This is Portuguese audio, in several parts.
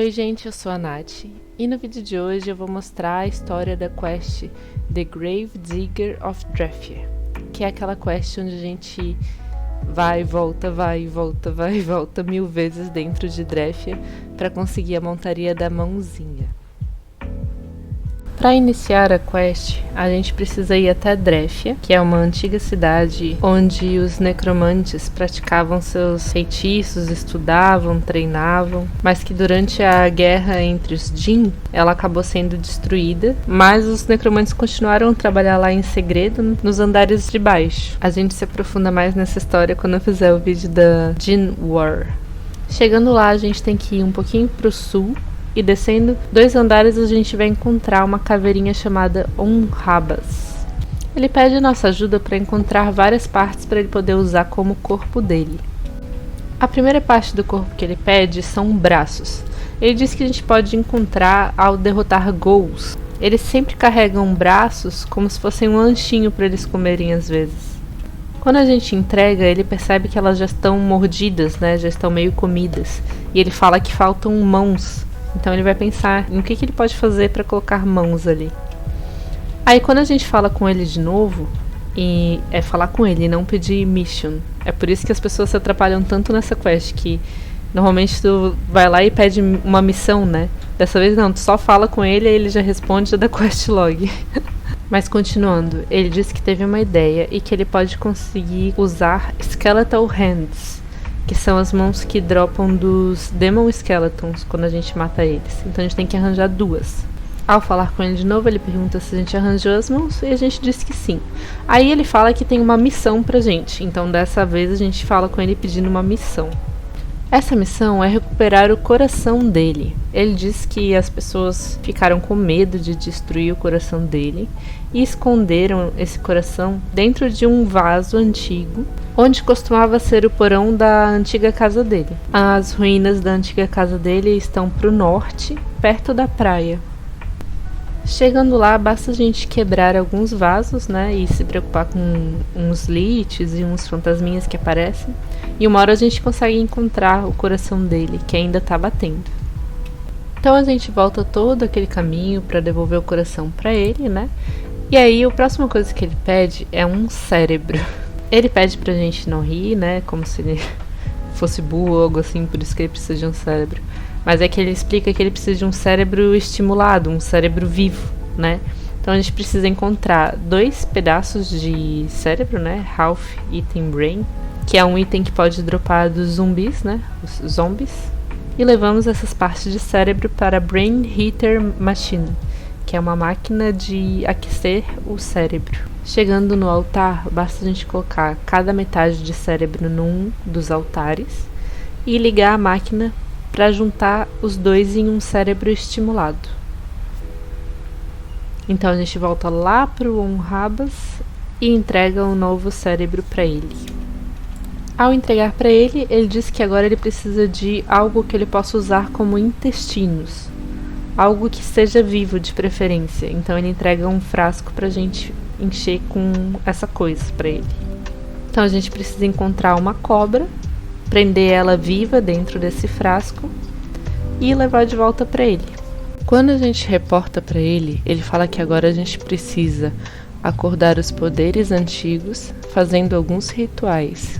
Oi gente, eu sou a Nath e no vídeo de hoje eu vou mostrar a história da quest The Grave Digger of Drefyr, que é aquela quest onde a gente vai e volta, vai e volta, vai e volta 1000 vezes dentro de Drefyr para conseguir a montaria da mãozinha. Para iniciar a quest, a gente precisa ir até Drefyr, que é uma antiga cidade onde os necromantes praticavam seus feitiços, estudavam, treinavam, mas que durante a guerra entre os Jinn, ela acabou sendo destruída, mas os necromantes continuaram a trabalhar lá em segredo nos andares de baixo. A gente se aprofunda mais nessa história quando eu fizer o vídeo da Jinn War. Chegando lá, a gente tem que ir um pouquinho para o sul, e descendo 2 andares a gente vai encontrar uma caveirinha chamada Onrhabas. Ele pede nossa ajuda para encontrar várias partes para ele poder usar como corpo dele. A primeira parte do corpo que ele pede são braços. Ele diz que a gente pode encontrar ao derrotar ghouls. Eles sempre carregam braços como se fossem um lanchinho para eles comerem às vezes. Quando a gente entrega, ele percebe que elas já estão mordidas, né? Já estão meio comidas. E ele fala que faltam mãos. Então ele vai pensar no que ele pode fazer para colocar mãos ali. Aí quando a gente fala com ele de novo, e é falar com ele, não pedir mission. É por isso que as pessoas se atrapalham tanto nessa quest, que normalmente tu vai lá e pede uma missão, né? Dessa vez não, tu só fala com ele, aí ele já responde, já dá quest log. Mas continuando, ele disse que teve uma ideia e que ele pode conseguir usar Skeletal Hands, que são as mãos que dropam dos Demon Skeletons quando a gente mata eles. Então a gente tem que arranjar 2. Ao falar com ele de novo, ele pergunta se a gente arranjou as mãos e a gente diz que sim. Aí ele fala que tem uma missão pra gente. Então dessa vez a gente fala com ele pedindo uma missão. Essa missão é recuperar o coração dele. Ele diz que as pessoas ficaram com medo de destruir o coração dele e esconderam esse coração dentro de um vaso antigo, onde costumava ser o porão da antiga casa dele. As ruínas da antiga casa dele estão para o norte, perto da praia. Chegando lá, basta a gente quebrar alguns vasos, né, e se preocupar com uns liches e uns fantasminhas que aparecem. E uma hora a gente consegue encontrar o coração dele, que ainda tá batendo. Então a gente volta todo aquele caminho para devolver o coração para ele, né? E aí a próxima coisa que ele pede é um cérebro. Ele pede pra gente não rir, né? Como se ele fosse burro ou algo assim, por isso que ele precisa de um cérebro. Mas é que ele explica que ele precisa de um cérebro estimulado, um cérebro vivo, né? Então a gente precisa encontrar 2 pedaços de cérebro, né? Half Eaten Brain, que é um item que pode dropar dos zumbis, né? Os zombies. E levamos essas partes de cérebro para a Brain Heater Machine, que é uma máquina de aquecer o cérebro. Chegando no altar, basta a gente colocar cada metade de cérebro num dos altares e ligar a máquina para juntar os 2 em um cérebro estimulado. Então a gente volta lá para o Onrhabas e entrega um novo cérebro para ele. Ao entregar para ele, ele diz que agora ele precisa de algo que ele possa usar como intestinos. Algo que seja vivo de preferência. Então ele entrega um frasco pra gente encher com essa coisa pra ele. Então a gente precisa encontrar uma cobra, prender ela viva dentro desse frasco e levar de volta pra ele. Quando a gente reporta pra ele, ele fala que agora a gente precisa acordar os poderes antigos fazendo alguns rituais.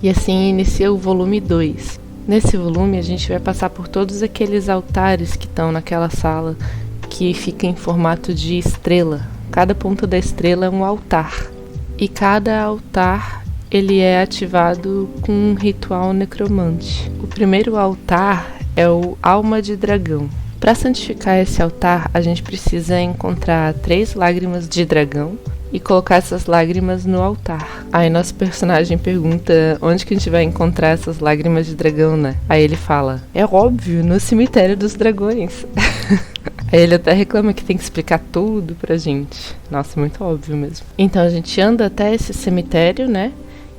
E assim inicia o volume 2. Nesse volume a gente vai passar por todos aqueles altares que estão naquela sala que fica em formato de estrela. Cada ponta da estrela é um altar. E cada altar ele é ativado com um ritual necromante. O primeiro altar é o Alma de Dragão. Para santificar esse altar, a gente precisa encontrar 3 lágrimas de dragão e colocar essas lágrimas no altar. Aí nosso personagem pergunta onde que a gente vai encontrar essas lágrimas de dragão, né? Aí ele fala, é óbvio, no cemitério dos dragões. Aí ele até reclama que tem que explicar tudo pra gente. Nossa, muito óbvio mesmo. Então a gente anda até esse cemitério, né?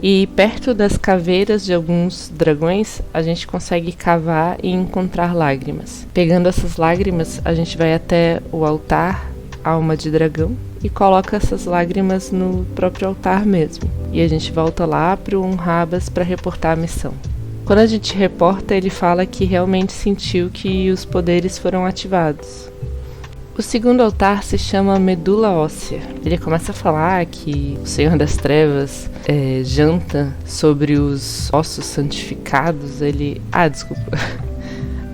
E perto das caveiras de alguns dragões, a gente consegue cavar e encontrar lágrimas. Pegando essas lágrimas, a gente vai até o altar, Alma de Dragão, e coloca essas lágrimas no próprio altar mesmo. E a gente volta lá pro Onrhabas para reportar a missão. Quando a gente reporta, ele fala que realmente sentiu que os poderes foram ativados. O segundo altar se chama Medula Óssea. Ele começa a falar que o Senhor das Trevas janta sobre os ossos santificados. Desculpa.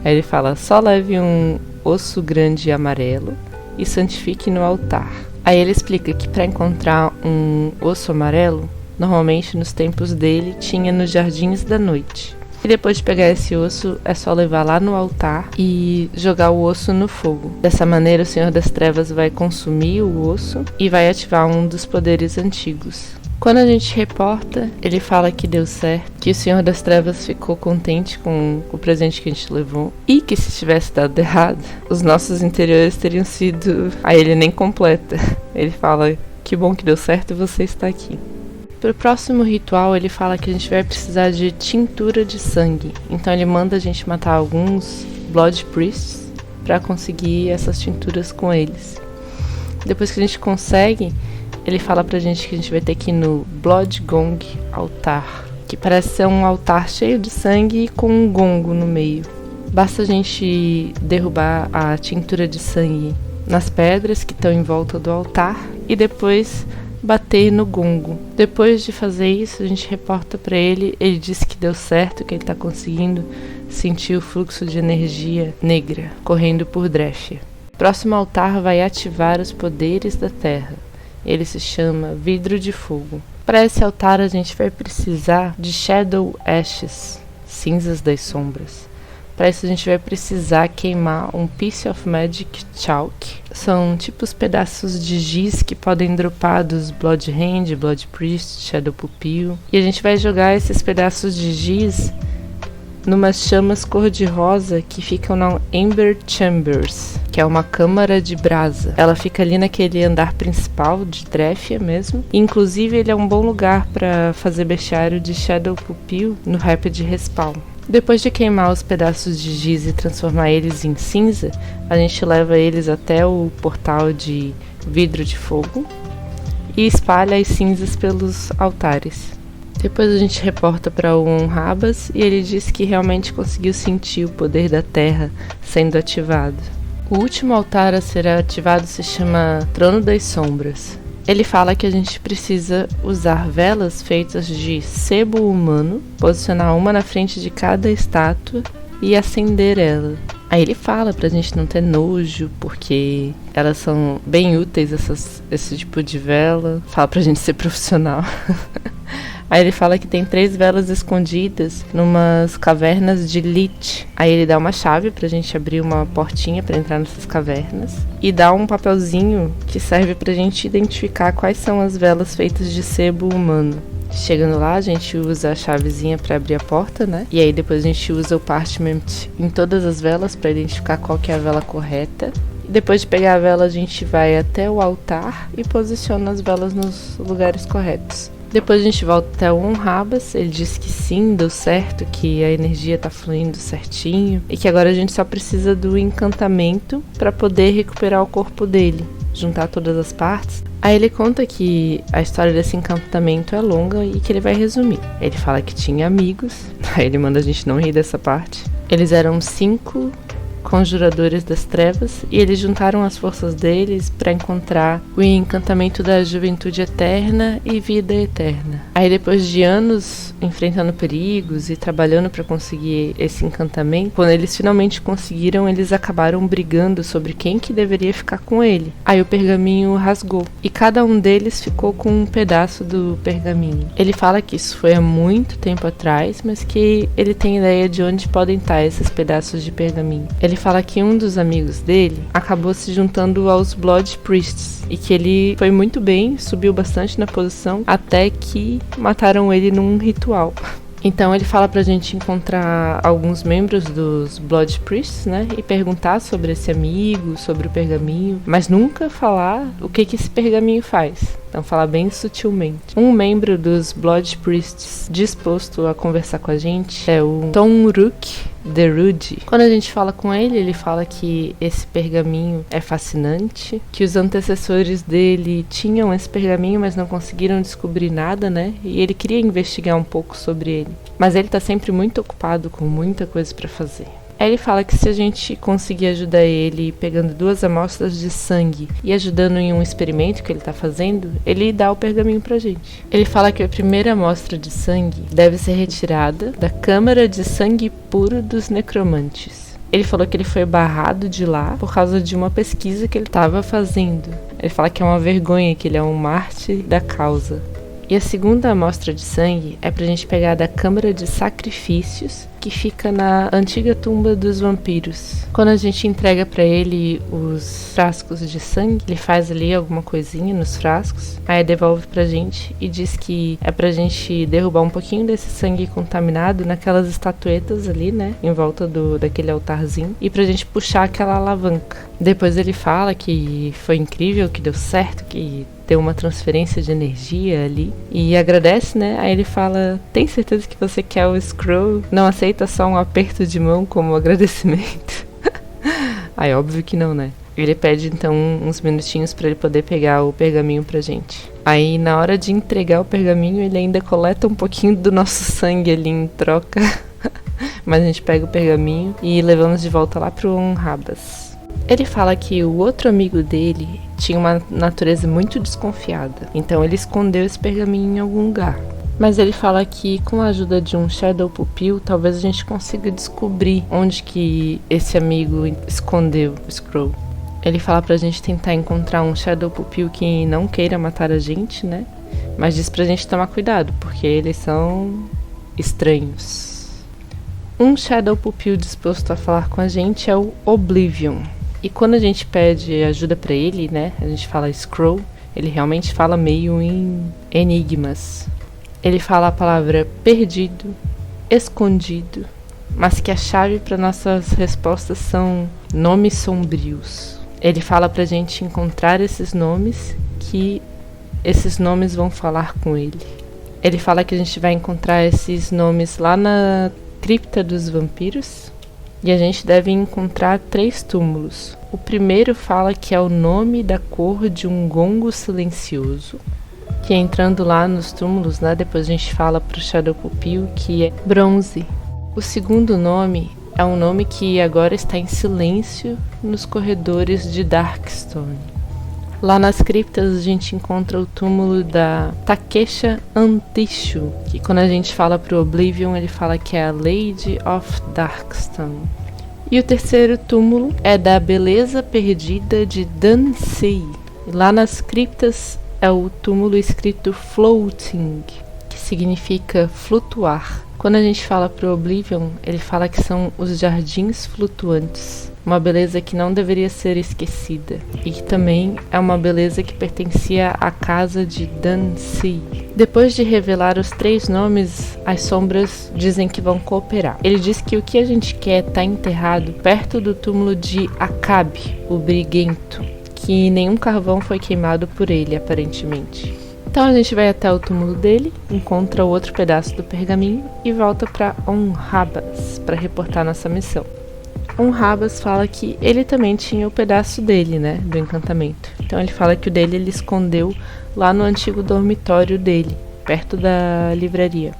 Aí ele fala, só leve um osso grande e amarelo e santifique no altar. Aí ele explica que para encontrar um osso amarelo, normalmente nos tempos dele tinha nos jardins da noite. E depois de pegar esse osso, é só levar lá no altar e jogar o osso no fogo. Dessa maneira, o Senhor das Trevas vai consumir o osso e vai ativar um dos poderes antigos. Quando a gente reporta, ele fala que deu certo, que o Senhor das Trevas ficou contente com o presente que a gente levou e que se tivesse dado errado, os nossos interiores teriam sido... Aí ele nem completa. Ele fala, que bom que deu certo e você está aqui. Pro próximo ritual, ele fala que a gente vai precisar de tintura de sangue. Então ele manda a gente matar alguns Blood Priests para conseguir essas tinturas com eles. Depois que a gente consegue, ele fala pra gente que a gente vai ter que ir no Blood Gong Altar, que parece ser um altar cheio de sangue e com um gongo no meio. Basta a gente derrubar a tintura de sangue nas pedras que estão em volta do altar e depois bater no gongo. Depois de fazer isso, a gente reporta pra ele. Ele diz que deu certo, que ele tá conseguindo sentir o fluxo de energia negra correndo por Drefia. O próximo altar vai ativar os poderes da terra. Ele se chama Vidro de Fogo. Para esse altar a gente vai precisar de Shadow Ashes, cinzas das sombras. Para isso a gente vai precisar queimar um Piece of Magic Chalk. São tipo os pedaços de giz que podem dropar dos Blood Hand, Blood Priest, Shadow Pupil. E a gente vai jogar esses pedaços de giz numas chamas cor-de-rosa que ficam na Ember Chambers, que é uma câmara de brasa. Ela fica ali naquele andar principal de Drefia mesmo. E, inclusive ele é um bom lugar para fazer bestiário de Shadow Pupil no Rapid Respawn. Depois de queimar os pedaços de giz e transformar eles em cinza, a gente leva eles até o portal de Vidro de Fogo e espalha as cinzas pelos altares. Depois a gente reporta para o Rabas e ele diz que realmente conseguiu sentir o poder da terra sendo ativado. O último altar a ser ativado se chama Trono das Sombras. Ele fala que a gente precisa usar velas feitas de sebo humano, posicionar uma na frente de cada estátua e acender ela. Aí ele fala pra gente não ter nojo, porque elas são bem úteis, esse tipo de vela. Fala pra gente ser profissional. Aí ele fala que tem 3 velas escondidas numas cavernas de Lich. Aí ele dá uma chave pra gente abrir uma portinha pra entrar nessas cavernas. E dá um papelzinho que serve pra gente identificar quais são as velas feitas de sebo humano. Chegando lá, a gente usa a chavezinha pra abrir a porta, né? E aí depois a gente usa o parchment em todas as velas pra identificar qual que é a vela correta. E depois de pegar a vela, a gente vai até o altar e posiciona as velas nos lugares corretos. Depois a gente volta até o Rabas, ele diz que sim, deu certo, que a energia tá fluindo certinho e que agora a gente só precisa do encantamento para poder recuperar o corpo dele, juntar todas as partes. Aí ele conta que a história desse encantamento é longa e que ele vai resumir. Ele fala que tinha amigos, aí ele manda a gente não rir dessa parte. Eles eram 5 conjuradores das trevas e eles juntaram as forças deles para encontrar o encantamento da juventude eterna e vida eterna. Aí depois de anos enfrentando perigos e trabalhando para conseguir esse encantamento, quando eles finalmente conseguiram, eles acabaram brigando sobre quem que deveria ficar com ele. Aí o pergaminho rasgou e cada um deles ficou com um pedaço do pergaminho. Ele fala que isso foi há muito tempo atrás, mas que ele tem ideia de onde podem estar esses pedaços de pergaminho. Ele fala que um dos amigos dele acabou se juntando aos Blood Priests e que ele foi muito bem, subiu bastante na posição até que mataram ele num ritual. Então ele fala pra gente encontrar alguns membros dos Blood Priests, né, e perguntar sobre esse amigo, sobre o pergaminho, mas nunca falar o que esse pergaminho faz. Então falar bem sutilmente. Um membro dos Blood Priests disposto a conversar com a gente é o Tom Rook Derudi. Quando a gente fala com ele, ele fala que esse pergaminho é fascinante, que os antecessores dele tinham esse pergaminho, mas não conseguiram descobrir nada, né? E ele queria investigar um pouco sobre ele. Mas ele tá sempre muito ocupado com muita coisa para fazer. Aí ele fala que se a gente conseguir ajudar ele pegando 2 amostras de sangue e ajudando em um experimento que ele tá fazendo, ele dá o pergaminho pra gente. Ele fala que a primeira amostra de sangue deve ser retirada da câmara de sangue puro dos necromantes. Ele falou que ele foi barrado de lá por causa de uma pesquisa que ele estava fazendo. Ele fala que é uma vergonha, que ele é um mártir da causa. E a segunda amostra de sangue é pra gente pegar da câmara de sacrifícios, que fica na antiga tumba dos vampiros. Quando a gente entrega pra ele os frascos de sangue, ele faz ali alguma coisinha nos frascos, aí devolve pra gente e diz que é pra gente derrubar um pouquinho desse sangue contaminado naquelas estatuetas ali, né, em volta daquele altarzinho, e pra gente puxar aquela alavanca. Depois ele fala que foi incrível, que deu certo, que deu uma transferência de energia ali, e agradece, né? Aí ele fala: tem certeza que você quer o scroll? Não aceita só um aperto de mão como agradecimento? Aí óbvio que não, né? Ele pede então uns minutinhos pra ele poder pegar o pergaminho pra gente. Aí na hora de entregar o pergaminho, ele ainda coleta um pouquinho do nosso sangue ali em troca. Mas a gente pega o pergaminho e levamos de volta lá pro Onrabas. Ele fala que o outro amigo dele tinha uma natureza muito desconfiada, então ele escondeu esse pergaminho em algum lugar. Mas ele fala que com a ajuda de um Shadow Pupil, talvez a gente consiga descobrir onde que esse amigo escondeu o scroll. Ele fala pra gente tentar encontrar um Shadow Pupil que não queira matar a gente, né? Mas diz pra gente tomar cuidado, porque eles são estranhos. Um Shadow Pupil disposto a falar com a gente é o Oblivion. E quando a gente pede ajuda pra ele, né, a gente fala scroll, ele realmente fala meio em enigmas. Ele fala a palavra perdido, escondido, mas que a chave para nossas respostas são nomes sombrios. Ele fala pra gente encontrar esses nomes, que esses nomes vão falar com ele. Ele fala que a gente vai encontrar esses nomes lá na cripta dos vampiros, e a gente deve encontrar 3 túmulos. O primeiro fala que é o nome da cor de um gongo silencioso, que entrando lá nos túmulos, né, depois a gente fala pro Shadow Pupil que é bronze. O segundo nome é um nome que agora está em silêncio nos corredores de Darkstone. Lá nas criptas a gente encontra o túmulo da Takesha Antishu, que quando a gente fala pro Oblivion, ele fala que é a Lady of Darkstone. E o terceiro túmulo é da Beleza Perdida de Dansei. Lá nas criptas é o túmulo escrito Floating, que significa flutuar. Quando a gente fala pro Oblivion, ele fala que são os jardins flutuantes, uma beleza que não deveria ser esquecida, e que também é uma beleza que pertencia à casa de Dansei. Depois de revelar os 3 nomes, as sombras dizem que vão cooperar. Ele diz que o que a gente quer está enterrado perto do túmulo de Akabe, o Briguento, que nenhum carvão foi queimado por ele, aparentemente. Então a gente vai até o túmulo dele, encontra o outro pedaço do pergaminho e volta para Onrabas para reportar nossa missão. Onrabas fala que ele também tinha o pedaço dele, né, do encantamento. Então ele fala que o dele ele escondeu lá no antigo dormitório dele, perto da livraria.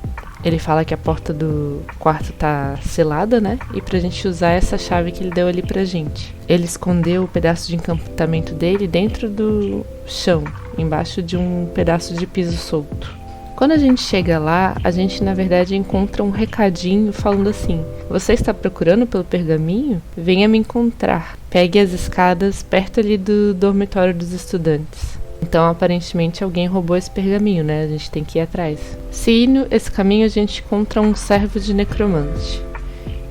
Ele fala que a porta do quarto tá selada, né? E pra gente usar essa chave que ele deu ali pra gente. Ele escondeu o pedaço de encantamento dele dentro do chão, embaixo de um pedaço de piso solto. Quando a gente chega lá, a gente na verdade encontra um recadinho falando assim: você está procurando pelo pergaminho? Venha me encontrar. Pegue as escadas perto ali do dormitório dos estudantes. Então, aparentemente, alguém roubou esse pergaminho, né? A gente tem que ir atrás. Seguindo esse caminho, a gente encontra um servo de necromante.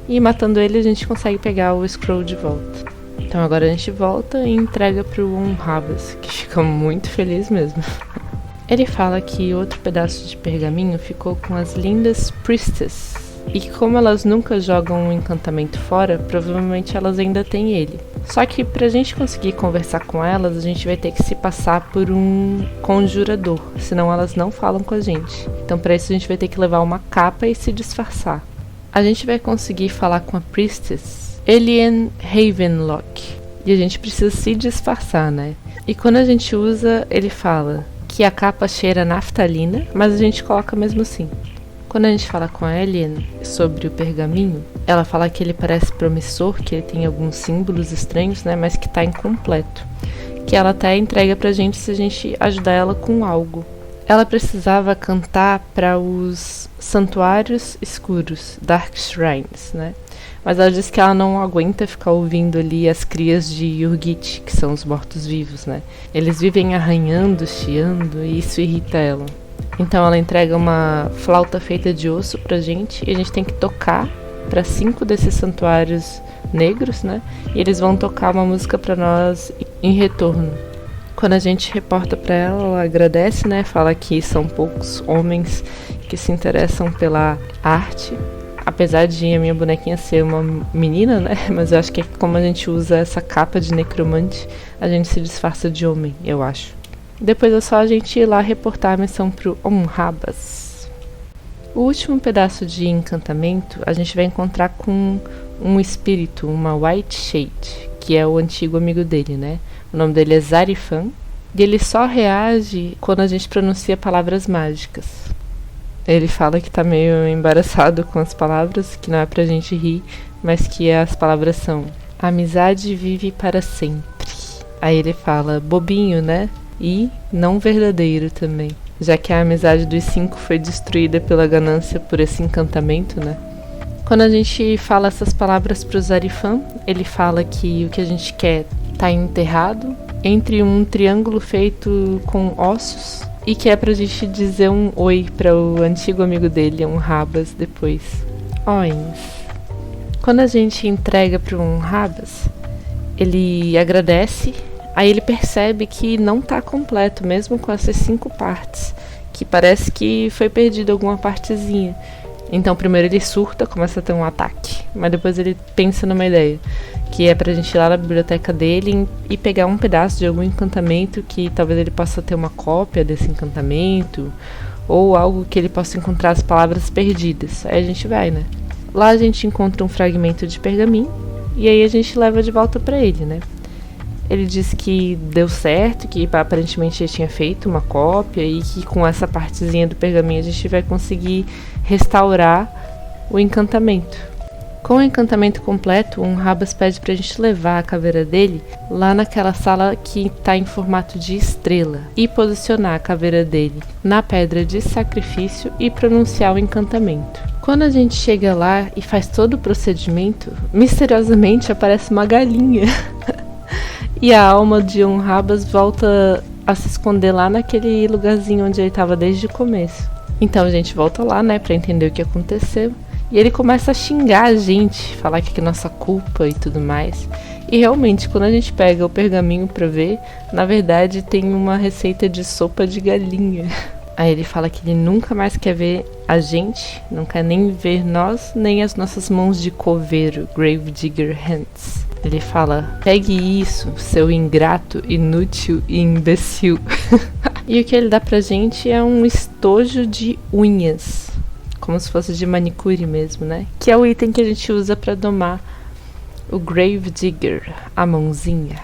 E matando ele, a gente consegue pegar o scroll de volta. Então agora a gente volta e entrega pro Onrabas, que fica muito feliz mesmo. Ele fala que outro pedaço de pergaminho ficou com as lindas Priestess. E que como elas nunca jogam um encantamento fora, provavelmente elas ainda têm ele. Só que pra gente conseguir conversar com elas, a gente vai ter que se passar por um conjurador, senão elas não falam com a gente. Então pra isso a gente vai ter que levar uma capa e se disfarçar. a gente vai conseguir falar com a Priestess Elian Havenlock. E a gente precisa se disfarçar, né? E quando a gente usa, ele fala que a capa cheira naftalina, mas a gente coloca mesmo assim. Quando a gente fala com a Elian sobre o pergaminho, ela fala que ele parece promissor, que ele tem alguns símbolos estranhos, né? Mas que tá incompleto. Que ela até entrega pra gente se a gente ajudar ela com algo. Ela precisava cantar para os santuários escuros, Dark Shrines, né? Mas ela diz que ela não aguenta ficar ouvindo ali as crias de Yurgit, que são os mortos-vivos, né? Eles vivem arranhando, chiando, e isso irrita ela. Então ela entrega uma flauta feita de osso pra gente, e a gente tem que tocar para 5 desses santuários negros, né? E eles vão tocar uma música para nós em retorno. Quando a gente reporta pra ela, ela agradece, né? Fala que são poucos homens que se interessam pela arte. Apesar de a minha bonequinha ser uma menina, né? Mas eu acho que como a gente usa essa capa de necromante, a gente se disfarça de homem, eu acho. Depois é só a gente ir lá reportar a missão pro Onrabas. O último pedaço de encantamento, a gente vai encontrar com um espírito, uma White Shade, que é o antigo amigo dele, né? O nome dele é Zarifan, e ele só reage quando a gente pronuncia palavras mágicas. Ele fala que tá meio embaraçado com as palavras, que não é pra gente rir, mas que as palavras são: amizade vive para sempre. Aí ele fala: bobinho, né? E não verdadeiro também, já que a amizade dos 5 foi destruída pela ganância por esse encantamento, né? Quando a gente fala essas palavras pro Zarifan, ele fala que o que a gente quer tá enterrado entre um triângulo feito com ossos, e que é pra gente dizer um oi para o antigo amigo dele, um Rabas, depois. Oins. Quando a gente entrega para um Rabas, ele agradece, aí ele percebe que não tá completo, mesmo com essas 5 partes, que parece que foi perdida alguma partezinha. Então primeiro ele surta, começa a ter um ataque, mas depois ele pensa numa ideia, que é pra gente ir lá na biblioteca dele e pegar um pedaço de algum encantamento que talvez ele possa ter uma cópia desse encantamento, ou algo que ele possa encontrar as palavras perdidas. Aí a gente vai, né? Lá a gente encontra um fragmento de pergaminho, e aí a gente leva de volta pra ele, né? Ele diz que deu certo, que aparentemente ele tinha feito uma cópia e que com essa partezinha do pergaminho a gente vai conseguir restaurar o encantamento. Com o encantamento completo, um Rabas pede pra gente levar a caveira dele lá naquela sala que tá em formato de estrela e posicionar a caveira dele na pedra de sacrifício e pronunciar o encantamento. Quando a gente chega lá e faz todo o procedimento, misteriosamente aparece uma galinha. E a alma de Onrabas volta a se esconder lá naquele lugarzinho onde ele estava desde o começo. Então a gente volta lá, né, pra entender o que aconteceu. E ele começa a xingar a gente, falar que é nossa culpa e tudo mais. E realmente, quando a gente pega o pergaminho pra ver, na verdade tem uma receita de sopa de galinha. Aí ele fala que ele nunca mais quer ver a gente, não quer nem ver nós, nem as nossas mãos de coveiro, Gravedigger Hands. Ele fala: pegue isso, seu ingrato, inútil e imbecil. E o que ele dá pra gente é um estojo de unhas, como se fosse de manicure mesmo, né? Que é o item que a gente usa pra domar o Gravedigger, a mãozinha.